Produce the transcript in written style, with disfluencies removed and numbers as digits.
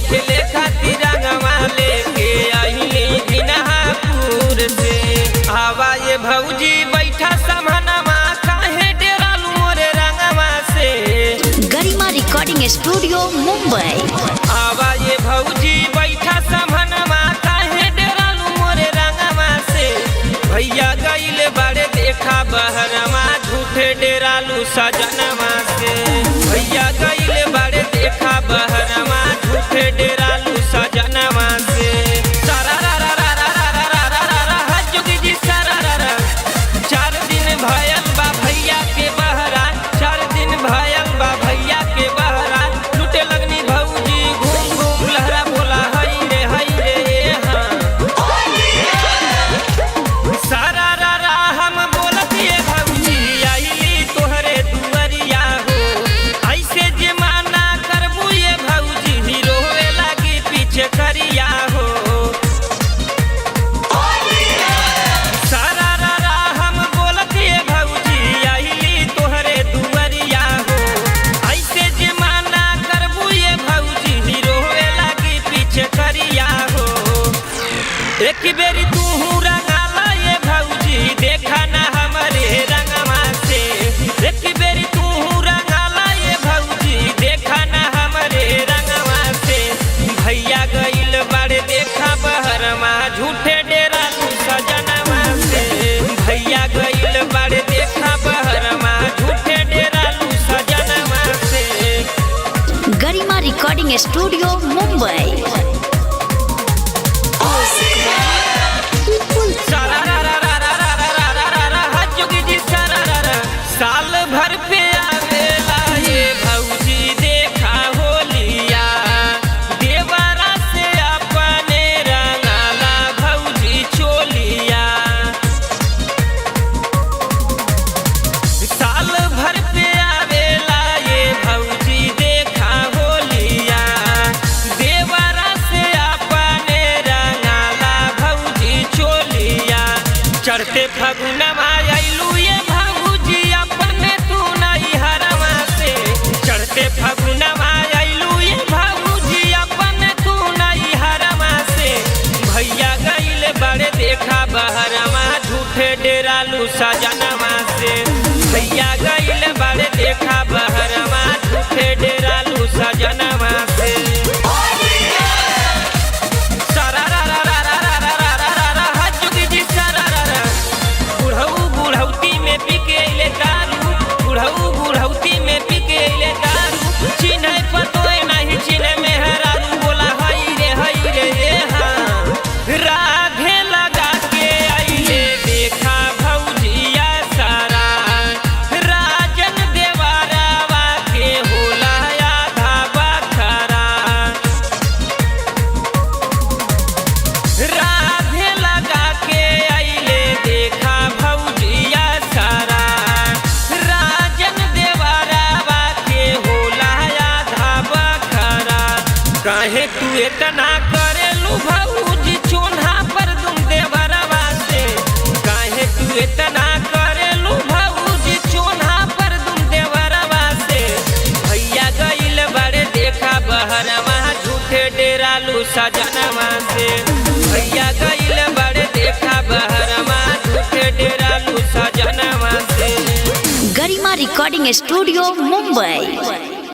खेले खातिर रंगवा लेके आइली बिनापुर से। आवा ये भौजी बैठा समहनमा काहे डेरालू मोरे रंगवा से। गरिमा रिकॉर्डिंग स्टूडियो मुंबई। आवा ये भौजी बैठा समहनमा काहे डेरालू मोरे रंगवा से। भैया गइल बाड़े देखा बहरमा झूठे डेरालू सजनवा से। भैया गइल बाड़े देखा बहरमा झूठे डेरालू सजनवा से। जुगी जी सरारा 4 दिन भयल बा भैया के बहरा। 4 दिन भयल बा भैया के बहरा। लूटे लगनी भौजी घूम घूम लहरा बोला हई रे हाँ। सरारा हम बोलत ये भौजी आइली तोहरे दुआरिया हो। ऐसे जे माना करबू ये भौजी रोवे लागी पीछे करिया हो। सरारा हम बोलत ये भौजी आइली तोहरे दुआरिया हो। ऐसे जे माना करबू ये भौजी रोवे लागी पीछे करिया हो। एक बेरी तू रंगाला ये भौजी देखा ना हमारे रंगवा से। एक बेरी तू रंगाला ये भौजी देखा ना हमारे रंगवा से। भैया गइल बाड़े देखा बहरमा झूठे डेरालू सजनवा से। भैया गइल बाड़े देखा बहरमा झूठे डेरालू सजनवा से। गरिमा रिकॉर्डिंग स्टूडियो मुंबई। साल भर पे आवेला ये भौजी देखा होलिया। देवरा से अपने रंगाला भौजी चोलिया। साल भर पे आवेला ये भौजी देखा होलिया। देवरा से अपने रंगाला भौजी चोलिया। चढ़ते फगुनमा आइलू ये भौजी अपने तू नहीं हरवा से। चढ़ते फगुनमा आइलू ये भौजी अपने तू नहीं हरवा से। भैया गइल बड़े देखा बहरमा झूठे डेरालू सजनवा से। भैया गइल बड़े देखा बहरमा झूठे डेरालू सजनवा से। जुगी जी सरारा बुढ़ौती में पिके ले दारू। बुढ़ौती में पिके ले दारू। चिन्ह पतोए नहीं चिन्ह में हरारू बोला हई रे हाँ। राधे लगा के आइले देखा भौजिया सारा। राजन देवरवा के होला आधा बखरा। राधे लगा के आइले देखा भौजिया सारा। राजन देवरवा के होला आधा बखरा। काहे तू इतना करेलू भौजी चोन्हा पर तुम देवरवा से। काहे तू इतना करेलू भौजी चोन्हा पर तुम देवरवा से। भैया गइल बड़े देखा बहरमा झूठे डेरालू सजनवा से। भैया गइल बड़े देखा बहरमा झूठे डेरालू सजनवा से। गरिमा रिकॉर्डिंग स्टूडियो मुंबई।